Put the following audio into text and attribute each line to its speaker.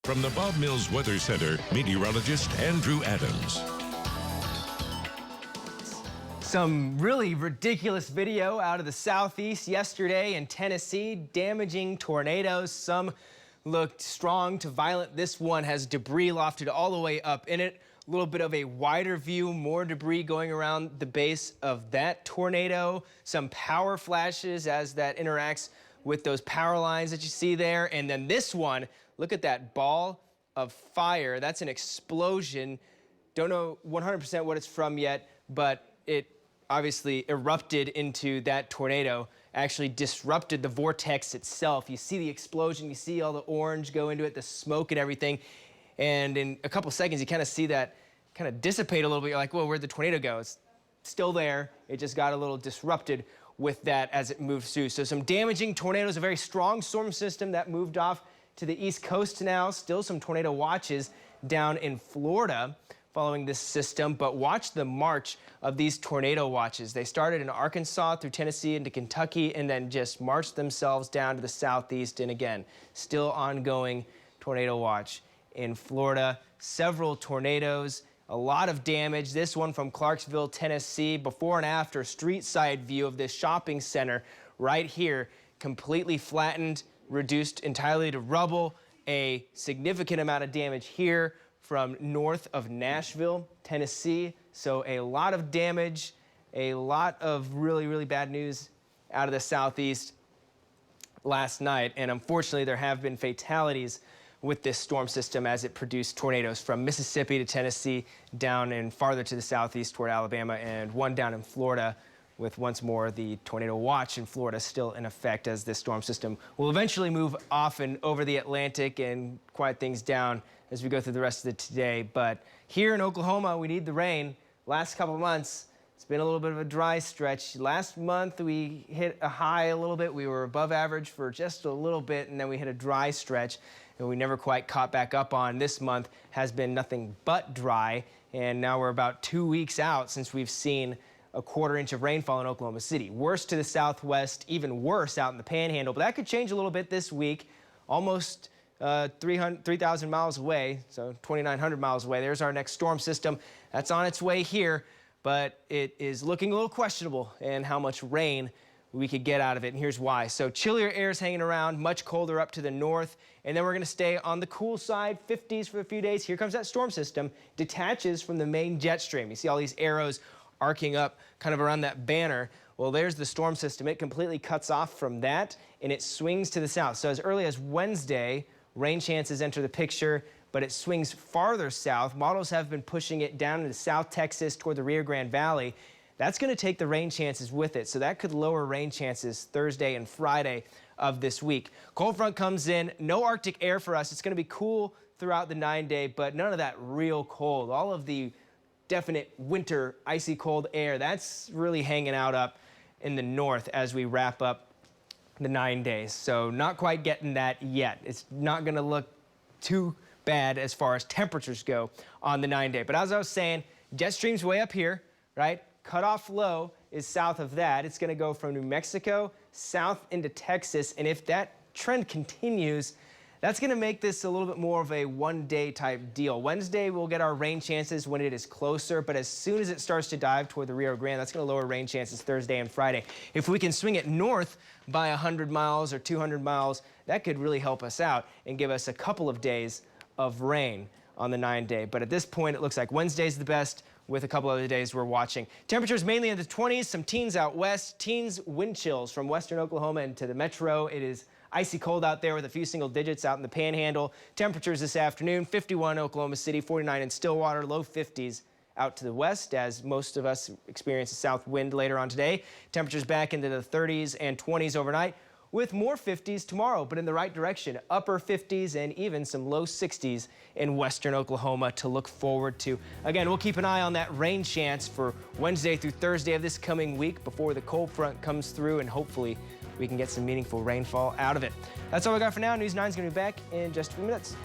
Speaker 1: From the Bob Mills Weather Center, meteorologist Andrew Adams.
Speaker 2: Some really ridiculous video out of the southeast yesterday in Tennessee, damaging tornadoes. Some looked strong to violent. This one has debris lofted all the way up in it. A little bit of a wider view, more debris going around the base of that tornado. Some power flashes as that interacts with those power lines that you see there. And then this one, look at that ball of fire. That's an explosion. Don't know 100% what it's from yet, but it obviously erupted into that tornado, actually disrupted the vortex itself. You see the explosion, you see all the orange go into it, the smoke and everything. And in a couple seconds, you kind of see that kind of dissipate a little bit. You're like, well, where'd the tornado go? It's still there. It just got a little disrupted with that as it moved through. So some damaging tornadoes, a very strong storm system that moved off to the east coast now. Still some tornado watches down in Florida following this system, but watch the march of these tornado watches. They started in Arkansas through Tennessee into Kentucky and then just marched themselves down to the southeast. And again, still ongoing tornado watch in Florida. Several tornadoes, a lot of damage. This one from Clarksville, Tennessee, before and after street side view of this shopping center right here, completely flattened, reduced entirely to rubble. A significant amount of damage here from north of Nashville, Tennessee. So a lot of damage, a lot of really, really bad news out of the southeast last night. And unfortunately, there have been fatalities with this storm system as it produced tornadoes from Mississippi to Tennessee, down and farther to the southeast toward Alabama, and one down in Florida, with once more the tornado watch in Florida still in effect as this storm system will eventually move off and over the Atlantic and quiet things down as we go through the rest of the today. But here in Oklahoma, we need the rain. Last couple of months, it's been a little bit of a dry stretch. Last month, we hit a high a little bit. We were above average for just a little bit, and then we hit a dry stretch, and we never quite caught back up on. This month has been nothing but dry, and now we're about 2 weeks out since we've seen a quarter inch of rainfall in Oklahoma City. Worse to the southwest, even worse out in the Panhandle, but that could change a little bit this week. Almost 3,000 miles away, so 2,900 miles away. There's our next storm system. That's on its way here, but it is looking a little questionable in how much rain we could get out of it, and here's why. So chillier air is hanging around, much colder up to the north, and then we're going to stay on the cool side, 50s for a few days. Here comes that storm system, detaches from the main jet stream. You see all these arrows arcing up kind of around that banner. Well, there's the storm system. It completely cuts off from that, and it swings to the south. So as early as Wednesday, rain chances enter the picture, but it swings farther south. Models have been pushing it down into South Texas toward the Rio Grande Valley. That's going to take the rain chances with it, so that could lower rain chances Thursday and Friday of this week. Cold front comes in, no Arctic air for us. It's going to be cool throughout the 9-day, but none of that real cold. All of the definite winter icy cold air, that's really hanging out up in the north as we wrap up the 9 days. So not quite getting that yet. It's not going to look too bad as far as temperatures go on the 9-day. But as I was saying, jet stream's way up here, right? Cutoff low is south of that. It's going to go from New Mexico south into Texas. And if that trend continues, that's going to make this a little bit more of a one-day type deal. Wednesday, we'll get our rain chances when it is closer, but as soon as it starts to dive toward the Rio Grande, that's going to lower rain chances Thursday and Friday. If we can swing it north by 100 miles or 200 miles, that could really help us out and give us a couple of days of rain on the 9-day. But at this point, it looks like Wednesday's the best, with a couple other days we're watching. Temperatures mainly in the 20s, some teens out west, teens wind chills from western Oklahoma into the metro. It is icy cold out there with a few single digits out in the Panhandle. Temperatures this afternoon, 51 Oklahoma City, 49 in Stillwater, low 50s out to the west as most of us experience a south wind later on today. Temperatures back into the 30s and 20s overnight, with more 50s tomorrow, but in the right direction. Upper 50s and even some low 60s in western Oklahoma to look forward to. Again, we'll keep an eye on that rain chance for Wednesday through Thursday of this coming week before the cold front comes through, and hopefully we can get some meaningful rainfall out of it. That's all we got for now. News 9 is going to be back in just a few minutes.